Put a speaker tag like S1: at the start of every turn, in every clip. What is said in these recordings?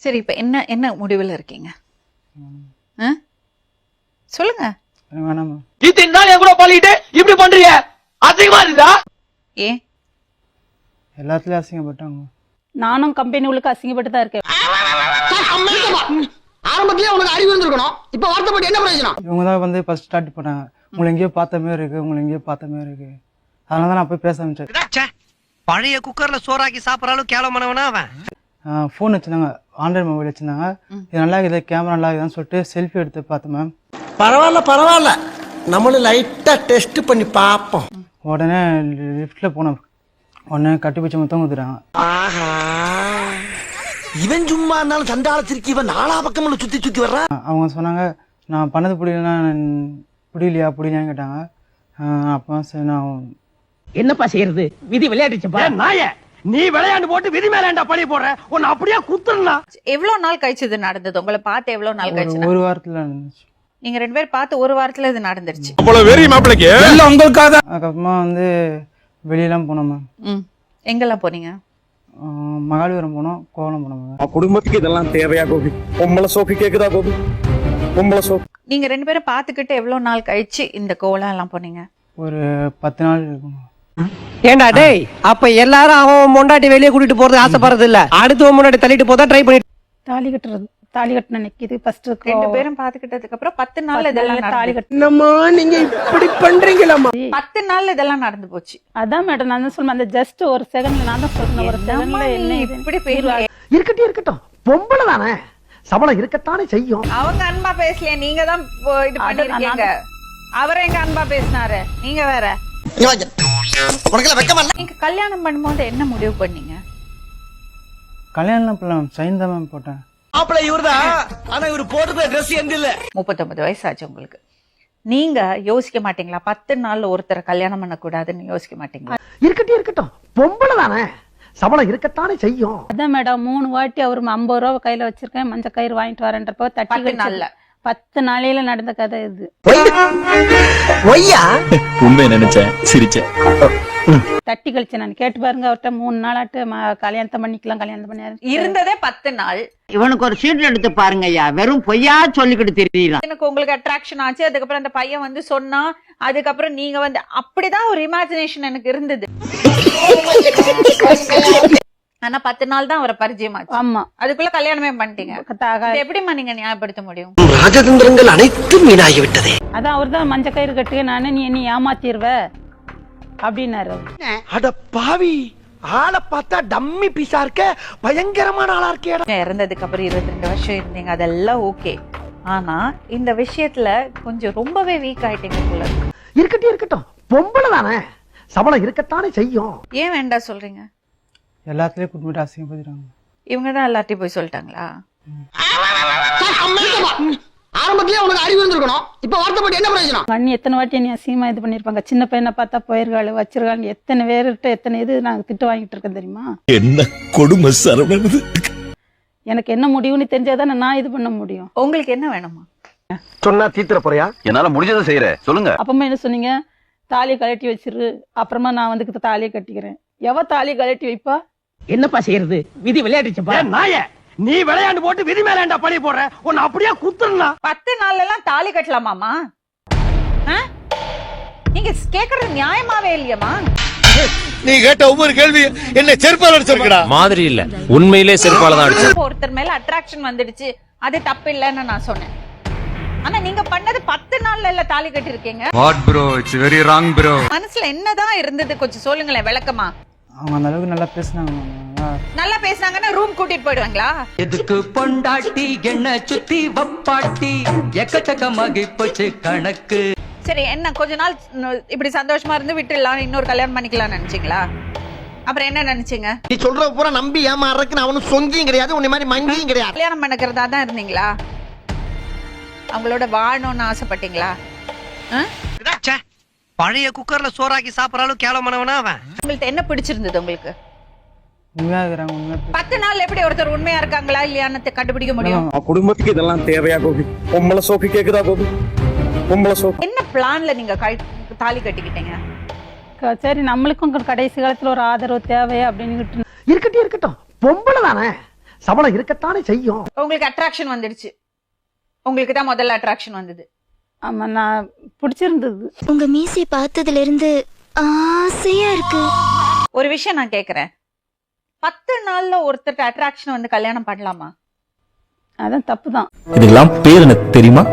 S1: சரி, இப்ப என்ன என்ன முடிவுல இருக்கீங்க? சொல்லுங்க.
S2: வேணாமா
S3: இத்தனை நாள் என் கூட பழகிட்டு இப்படி பண்றீங்க, அசிங்கமா இருக்குதா?
S1: ஏன்
S2: எல்லாத்துலயும் அசிங்கப்பட்டாங்க.
S4: நானும் கம்பெனி உள்ளுக்கு அசிங்கப்பட்டு தான் இருக்கேன்.
S3: ஆரம்பத்திலே உனக்கு அறிவு இருந்திருக்கணும், இப்ப வருத்தப்பட்டு என்ன பிரயோஜனம்?
S2: இவங்க தான் வந்து ஃபர்ஸ்ட் ஸ்டார்ட் பண்ணாங்க. உங்களை எங்கேயோ பார்த்த மாதிரி இருக்கு, உங்களை எங்கேயோ பார்த்த மாதிரி இருக்கு. அதனால தான் நான் போய் பேச ஆரம்பிச்சேன்.
S5: பழைய குக்கர்ல சோறாக்கி சாப்பிடறாலும் கேவலமானவனா அவன்.
S2: ஃபோன் வச்சிருந்தாங்க, ஆண்ட்ராய்டு மொபைல் வச்சிருந்தாங்க. இது நல்லா இருக்குது, கேமரா நல்லா இருக்குதுன்னு சொல்லிட்டு செல்ஃபி எடுத்து பார்த்தேன் மேம்.
S6: பரவாயில்ல நம்மளும் லைட்டா டெஸ்ட் பண்ணி பார்ப்போம்.
S2: உடனே லிஃப்ட்ல போனோம், உடனே கட்டிப்பிடிச்சு முத்தம் கொடுத்துட்டாங்க.
S6: இவன் சும்மா இருந்தாலும் சண்டாளத்திற்கு இவன் நாலா பக்கம் சுத்தி வர்றான்.
S2: அவங்க சொன்னாங்க, நான் பண்ணது பிடிக்கலன்னா பிடிக்கலையான்னு கேட்டாங்க. அப்போ சரி நான்
S3: என்னப்பா செய்யறது, விதி விளையாடுச்சுப்பா. நாய, நீ விளையாண்டு போட்டு விதி மேல பழி போடுற, உன்னை அப்படியே குத்துறா.
S1: எவ்வளவு நாள் கழிச்சு இது நடந்தது? உங்களை பார்த்து எவ்வளவு நாள் கழிச்சு?
S2: ஒரு வாரத்துல நடந்துச்சு.
S1: நீங்க 2 பேரும் பார்த்து ஒரு வாரத்துல இது நடந்துருச்சு.
S2: அதுக்கப்புறமா வந்து வெளியெல்லாம் போனோம் மேம்.
S1: எங்கெல்லாம் போனீங்க?
S2: மகாலிபுரம் போனோம், கோவளம் போனோம் மேம்.
S6: குடும்பத்துக்கு இதெல்லாம் தேவையா கோபி? பொம்பளை சோக்கு கேக்குதா கோபி? பொம்பளை சோக்கு.
S1: நீங்க 2 பேரும் பார்த்துக்கிட்டு எவ்வளவு நாள் கழிச்சு இந்த கோவளம் எல்லாம் போனீங்க?
S2: ஒரு 10 நாள் இருக்கும்.
S5: ஏண்டா டேய், அப்ப எல்லாரும் அவன் முண்டாட்டி வெளியே கூட்டிட்டு போறது ஆசைப்படுறது இல்ல, அடுத்து முன்னாடி தள்ளிட்டு போதா ட்ரை பண்ணி
S4: தாலி கட்டின நிக்கிது ஃபர்ஸ்ட்
S1: 2 பேரும் பார்த்துக்கிட்டதுக்கு அப்புறம் 10 நாள் இதெல்லாம்
S4: தாலி
S6: என்னம்மா நீங்க இப்படி பண்றீங்களாமா?
S1: 10 நாள் இதெல்லாம் நடந்து போச்சு.
S4: அதான் மேடம் நான் தான் சொல்றேன், அந்த ஜஸ்ட் ஒரு செகண்ட்ல நான் தான் சொல்றேன், ஒரு செகண்ட்ல என்ன
S1: இப்படி பேசுவாங்க?
S3: இருக்கட்டும், பொம்பளை தானே, சபலம் இருக்கத்தானே செய்யும்.
S1: அவங்க அன்பா பேசலையே, நீங்க தான் இது பண்ணிருக்கீங்க. அவர் எங்க அன்பா பேசினாரு, நீங்க வேற. நீங்க கல்யாணம் பண்ணும்போது என்ன முடிவு பண்ணீங்க?
S2: கல்யாணம் பண்ணலாம், சைன் தான் மேம் போட்டேன்.
S6: மாப்பிள்ளை இவர்தான், ஆனா இவரு போட்டுக்கிற ட்ரெஸ் எந்த இல்ல.
S1: 39 வயசாச்சு உங்களுக்கு. நீங்க யோசிக்க மாட்டீங்களா 10 நாள்ல ஒருத்தரை கல்யாணம் பண்ண கூடாதுன்னு யோசிக்க மாட்டீங்களா?
S3: இருக்கட்டும், பொம்பளை தானே, சபலம் இருக்கத்தானே செய்யும்.
S4: அதான் மேடம் 3 வாட்டி அவரு 50 ரூபா கையில வச்சிருக்கேன், மஞ்சள் கயிறு வாங்கிட்டு வரேன்றப்போ
S1: 10 நாள்ல
S4: 10 நாளையில நடந்த கதை இது.
S7: உண்மை நினைச்சேன், சிரிச்சேன்.
S4: தட்டி கழிச்சு நான் கேட்டு பாருங்க அவர்கிட்ட. 3 நாளாட்டு கல்யாணத்தை பண்ணிக்கலாம், கல்யாணம் பண்ணியாரு.
S1: இருந்ததே 10 நாள்.
S8: இவனுக்கு ஒரு சீட் எடுத்து பாருங்க ஐயா, வெறும் பொய்யா சொல்லிக்கிட்டு தெரியலாம்.
S1: எனக்கு உங்களுக்கு அட்ராக்ஷன் ஆச்சு, அதுக்கப்புறம் அந்த பையன் வந்து சொன்னா, அதுக்கப்புறம் நீங்க வந்து அப்படிதான் ஒரு இமேஜினேஷன் எனக்கு இருந்தது. ஆனா 10 நாள் தான் அவரை பரிச்சயமாச்சு.
S4: ஆமா,
S1: அதுக்குள்ள கல்யாணமே பண்ணிட்டீங்க. எப்படிமா நீங்க நியாயப்படுத்த முடியும்?
S6: ராஜதந்திரங்கள் அனைத்தும் வீணாகிவிட்டதே.
S4: அதான் அவர் தான் மஞ்சள் கயிறு கட்டுக்க, நானு நீ என்ன ஏமாத்திடுவ அப்படின்னாரு.
S6: அட பாவி, ஆளை பார்த்தா டம்மி பீஸா இருக்க, பயங்கரமான ஆளா இருக்கே.
S1: இறந்ததுக்கு அப்புறம் 22 வருஷம் இருந்தீங்க, அதெல்லாம் ஓகே. ஆனா இந்த விஷயத்துல கொஞ்சம் ரொம்பவே வீக் ஆயிட்டீங்க போல.
S3: இருக்கட்டும், பொம்பளை தானே, சபலம் இருக்கத்தானே செய்யும்.
S1: ஏன் வேண்டாம் சொல்றீங்க?
S2: எல்லாத்துலயும் கூட்டிட்டு அசிங்கப்படுத்திட்டாங்க.
S1: இவங்க தான் எல்லாத்தையும் போய் சொல்லிட்டாங்களா?
S3: ஆரம்பத்திலே உனக்கு அறிவு இருந்திருக்கணும், இப்ப வருத்தப்பட்டு என்ன பிரயோஜனம்?
S4: அண்ணி எத்தனை வாட்டி என்ன அசிங்கமா இது பண்ணிருப்பாங்க. சின்ன பையனை பார்த்தா போயிருக்காள் வச்சிருக்காங்க, எத்தனை பேர்கிட்ட எத்தனை இது நாங்க திட்டு வாங்கிட்டு இருக்கேன் தெரியுமா?
S7: என்ன கொடுமை சரவணன்.
S4: எனக்கு என்ன முடிவுன்னு தெரிஞ்சாதானே நான் இது பண்ண முடியும்.
S1: உங்களுக்கு என்ன வேணுமா?
S6: சொன்னா தீத்துற போறியா?
S3: என்னால முடிஞ்சதை செய்யறேன், சொல்லுங்க.
S4: அப்பமா என்ன சொன்னீங்க? தாலியை கழட்டி வச்சிரு, அப்புறமா நான் வந்து தாலியை கட்டிக்கிறேன். எவ தாலியை கழட்டி வைப்பா?
S3: என்னப்பா செய்யறது, விதி விளையாடுச்சுப்பா. நாய, நீ விளையாண்டு போட்டு விதி மேல பழி போடுற, உன்னை அப்படியே குத்துறா.
S1: 10 நாள்ல எல்லாம் தாலி கட்டலாமாமா? நீங்க கேக்குறது நியாயமாவே இல்லையம்மா?
S6: நீ கேட்ட ஒவ்வொரு கேள்வி என்ன செருப்பால அடிச்சிருக்கடா
S7: மாதிரி இல்ல, உண்மையிலே செருப்பால தான் அடிச்சு.
S1: ஒருத்தர் மேல அட்ராக்ஷன் வந்துடுச்சு, அது தப்பு இல்லைன்னு நான் சொன்னேன். ஆனா நீங்க பண்ணது 10 நாள்ல இல்ல தாலி கட்டி இருக்கீங்க.
S9: What bro, it's very wrong bro.
S1: மனசுல என்னதான் இருந்தது கொஞ்சம் சொல்லுங்களேன் விளக்கமா.
S2: அவங்க அந்த அளவுக்கு நல்லா பேசினாங்க.
S1: நல்லா பேசினாங்கன்னா ரூம் கூட்டிட்டு போயிடுவாங்களா?
S5: எதுக்கு பொண்டாட்டி என்ன சுத்தி வப்பாட்டி, எக்கச்சக்கமாகி போச்சு கணக்கு.
S1: சரி, என்ன கொஞ்ச நாள் இப்படி சந்தோஷமா இருந்து விட்டுடலாம், இன்னொரு கல்யாணம் பண்ணிக்கலாம் நினைச்சீங்களா? அப்புறம் என்ன நினைச்சீங்க?
S6: நீ சொல்ற பூரா நம்பி ஏமாறதுக்கு நான் ஒன்னும் சொங்கியும் கிடையாது, உன்னை மாதிரி மங்கியும் கிடையாது.
S1: கல்யாணம் பண்ணிக்கிறதா தான் இருந்தீங்களா? அவங்களோட வாழணும்னு ஆசைப்பட்டீங்களா?
S5: பழைய குக்கர்ல சோறாக்கி சாப்பிடறாலும் கேவலமானவனா அவன்.
S1: உங்களுக்கு என்ன பிடிச்சிருந்தது? உங்களுக்கு
S2: உண்மையா இருக்கிறாங்க, உண்மையா
S1: 10 நாள் எப்படி ஒருத்தர் உண்மையா இருக்காங்களா இல்லையான்னு கண்டுபிடிக்க முடியும்?
S6: குடும்பத்துக்கு இதெல்லாம் தேவையா கோபி? பொம்பளை சோக்கு கேக்குதா கோபி? பொம்பளை சோக்கு.
S1: என்ன பிளான்ல நீங்க தாலி கட்டிக்கிட்டீங்க?
S4: சரி, நம்மளுக்கும் கடைசி காலத்துல ஒரு ஆதரவு தேவை அப்படின்னு.
S3: இருக்கட்டும், பொம்பளை தானே,
S6: சபலம் இருக்கத்தானே செய்யும்.
S1: உங்களுக்கு அட்ராக்ஷன் வந்துடுச்சு, உங்களுக்கு தான் முதல்ல அட்ராக்ஷன் வந்தது.
S4: ஆமா, நான் பிடிச்சிருந்தது.
S10: உங்க மீசை பார்த்ததுல இருந்து ஆசையா இருக்கு.
S1: ஒரு விஷயம் நான் கேக்குறேன், 10 நாள்ல ஒருத்தருக்கு அட்ராக்ஷன் வந்து கல்யாணம் பண்ணலாமா?
S4: அதான் தப்புதான்.
S7: இதெல்லாம் பேர் எனக்கு தெரியுமா?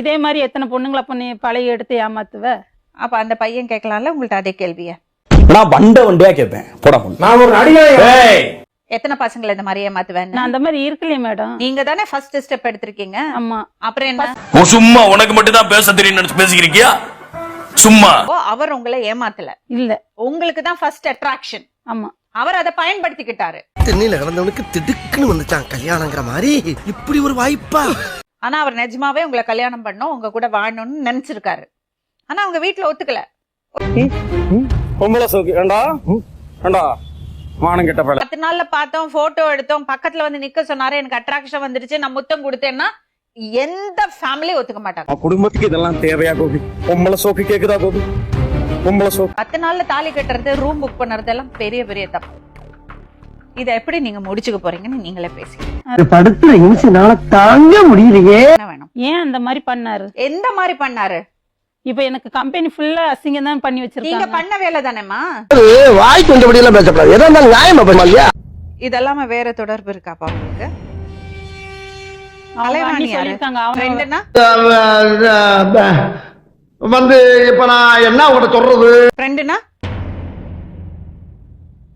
S4: இதே மாதிரி எத்தனை பொண்ணுங்களை பண்ணி பழைய எடுத்து ஏமாத்துவ?
S1: அப்ப அந்த பையன் கேட்கலாம்ல உங்கள்ட்ட அதே கேள்விய.
S7: நான் வண்டியா கேட்பேன். போடா
S6: நான் ஒரு நடிகை.
S1: எத்தனை பசங்களை இந்த மாதிரி ஏமாத்துவேன்?
S4: நான் அந்த மாதிரி இருக்கலையே மேடம்.
S1: நீங்க தானே ஃபர்ஸ்ட் ஸ்டெப் எடுத்திருக்கீங்க.
S4: ஆமா.
S1: அப்புறம் என்ன?
S7: சும்மா உனக்கு மட்டும் தான் பேச தெரியும் நினைச்சு பேசிக்கிறியா? சும்மா.
S1: அவர் உங்களை ஏமாத்தல,
S4: இல்ல,
S1: உங்களுக்கு தான் ஃபர்ஸ்ட் அட்ராக்ஷன்.
S4: ஆமா.
S1: அவர் அதை பயன்படுத்திக்கிட்டாரு.
S6: தென்னையில கிடந்தவனுக்கு திடுக்குன்னு வந்துச்சான் கல்யாணங்கிற மாதிரி. இப்படி ஒரு வாய்ப்பா?
S1: ஆனா அவர் நிஜமாவே உங்களை கல்யாணம் பண்ணோம், உங்க கூட வாழணும்னு நினைச்சிருக்காரு. ஆனா அவங்க வீட்டுல ஒத்துக்கல.
S5: பொம்பளை சோக்கு ஏண்டா ஏண்டா வானம் கெட்ட பல
S1: 10 நாள்ல பார்த்தோம், போட்டோ எடுத்தோம், பக்கத்துல வந்து நிக்க சொன்னாரு, எனக்கு அட்ராக்ஷன் வந்துருச்சு, நான் முத்தம் கொடுத்தேன்னா எந்த ஃபேமிலி ஒத்துக்க மாட்டாங்க.
S5: குடும்பத்துக்கு இதெல்லாம் தேவையா கோபி? பொம்பளை சோக்கு கேக்குதா கோபி? பொம்பளை சோக்கு
S1: 10 நாள்ல தாலி கட்டுறது, ரூம் புக் பண்றது எல்லாம் பெரிய பெரிய தப்பு. இத எப்படி நீங்க முடிச்சுக்க போறீங்கன்னு நீங்களே பேசுங்க.
S3: படுத்துற நிமிஷம்னால தாங்க முடியலையே.
S1: என்ன வேணும்?
S4: ஏன் அந்த மாதிரி பண்ணாரு?
S1: எந்த மாதிரி பண்ணாரு?
S4: இப்ப எனக்கு கம்பெனி ஃபுல்லா அசிங்கம் தான் பண்ணி
S1: நீங்க
S4: வச்சிருக்காங்க.
S1: பண்ண வேலை தானேமா?
S6: வாய்க்கு வந்தபடி எல்லாம் பேசக்கூடாது. எதா இருந்தாலும் நியாயமா பண்ணலையா?
S1: இதெல்லாம் வேற தொடர்பு இருக்காப்பா உங்களுக்கு?
S4: அவங்க
S1: கலைவாணி
S4: அண்ணி
S1: யாரு?
S4: சொல்லிருக்காங்க, அவங்க
S1: ஃப்ரெண்டுனா?
S6: வந்து இப்ப நான் என்ன உங்கள்ட்ட சொல்றது?
S1: ஃப்ரெண்டுனா?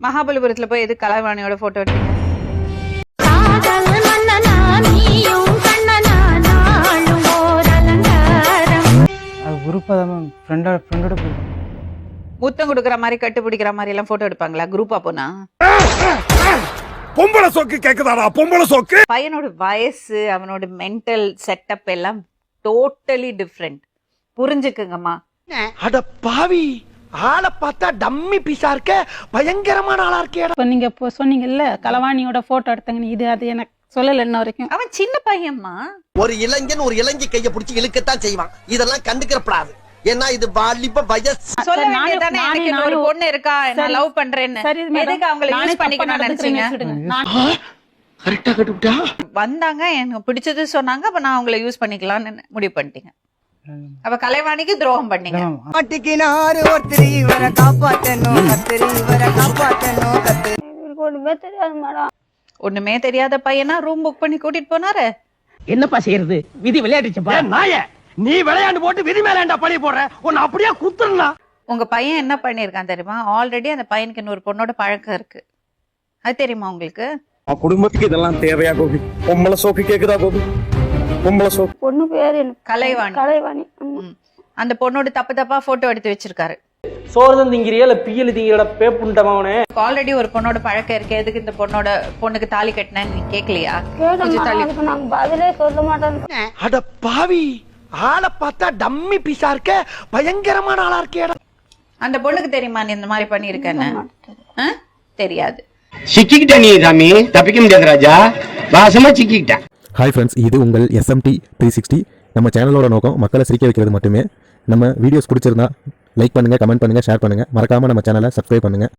S1: மகாபலிபுரத்துல போய் எது கலைவாணியோட போட்டோ எடுத்தீங்க?
S2: அது குரூப்பாக தான் மேம், ஃப்ரெண்டோட போயிருக்கோம்.
S1: முத்தம் கொடுக்குற மாதிரி, கட்டு பிடிக்கிற மாதிரி எல்லாம் போட்டோ எடுப்பாங்களா குரூப்பா போனா?
S6: பொம்பளை சோக்கு கேக்குதாடா? பொம்பளை சோக்கு.
S1: பையனோட வயசு, அவனோட மென்டல் செட்டப் எல்லாம் டோட்டலி டிஃப்ரெண்ட். புரிஞ்சுக்குங்கம்மா.
S6: அட பாவி, ஆளை பார்த்தா டம்மி பீஸா இருக்க, பயங்கரமான ஆளா இருக்கேடா.
S4: இப்ப நீங்க இப்போ சொன்னீங்கல்ல கலவாணியோட போட்டோ எடுத்தாங்க, இது அது எனக்கு சொல்லல இன்ன வரைக்கும்.
S1: அவன் சின்ன பையன்மா.
S6: ஒரு இளைஞன் ஒரு இளைஞி கைய பிடிச்சி இழுக்கத்தான் செய்வான். இதெல்லாம் கண்டுக்கிறப்படாது. ஏன்னா இது வாலிப வயசு.
S1: சொல்ல வேண்டியதானே, எனக்கு இந்த ஒரு பொண்ணு இருக்கா, நான் லவ் பண்றேன்னு.
S4: சரி மேடம்,
S1: எதுக்கு அவங்கள யூஸ் பண்ணிக்கணும்னு நினைச்சீங்க?
S6: கரெக்டா கட்டுவிட்டா?
S1: வந்தாங்க, எனக்கு பிடிச்சது சொன்னாங்க, அப்ப நான் அவங்கள யூஸ் பண்ணிக்கலாம்னு முடிவு பண்ணிட்டீங்க. அப்ப கலைவாணிக்கு துரோகம் பண்ணீங்க. ஒண்ணுமே தெரியாத பையனா ரூம் புக் பண்ணி கூட்டிட்டு போனாரு.
S3: என்னப்பா செய்யறது? விதி விளையாடுச்சுப்பா. நாய, நீ விளையாண்டு போட்டு விதி மேலேண்டா பழி போடுற. உன்னை அப்படியே குத்துறா.
S1: உங்க பையன் என்ன பண்ணிருக்கான் தெரியுமா? ஆல்ரெடி அந்த பையனுக்கு இன்னொரு பொண்ணோட பழக்கம் இருக்கு. அது தெரியுமா உங்களுக்கு?
S5: குடும்பத்துக்கு இதெல்லாம் தேவையா கோபி? பொம்பளை சோக்கு கேக்குதா கோபி? பொம்பளை சோக்கு
S4: பொண்ணு பேரு
S1: கலைவாணி.
S4: கலைவாணி.
S1: அந்த பொண்ணோட தப்பு தப்பா போட்டோ எடுத்து வச்சிருக்காரு.
S3: சோறுதான் திங்கிறியா இல்ல பியல் திங்கிறட பேப்புண்டமாவனே.
S1: ஆல்ரெடி ஒரு பொண்ணோட பழக்கம் இருக்கு, எதுக்கு இந்த பொண்ணுக்கு தாலி கட்டினேன்னு நீ கேக்கலையா?
S4: நாங்க பதிலே சொல்ல மாட்டோம்.
S6: அட பாவி, ஆளை பார்த்தா டம்மி பீஸா இருக்க, பயங்கரமான ஆளா இருக்கேடா.
S1: அந்த பொண்ணுக்கு தெரியுமா நீ இந்த மாதிரி பண்ணிருக்கேன்னு? தெரியாது.
S3: சிக்கிக்கிட்ட நீ சாமி, தப்பிக்க முடியாது ராஜா. வாசமா சிக்கிக்கிட்ட.
S11: ஹாய் ஃப்ரெண்ட்ஸ், இது உங்கள் SMT 360. நம்ம சேனலோட நோக்கம் மக்களை சிரிக்க வைக்கிறது மட்டுமே. நம்ம வீடியோஸ் பிடிச்சிருந்தா லைக் பண்ணுங்கள், கமெண்ட் பண்ணுங்கள், ஷேர் பண்ணுங்கள். மறக்காமல் நம்ம சேனலை சப்ஸ்கிரைப் பண்ணுங்கள்.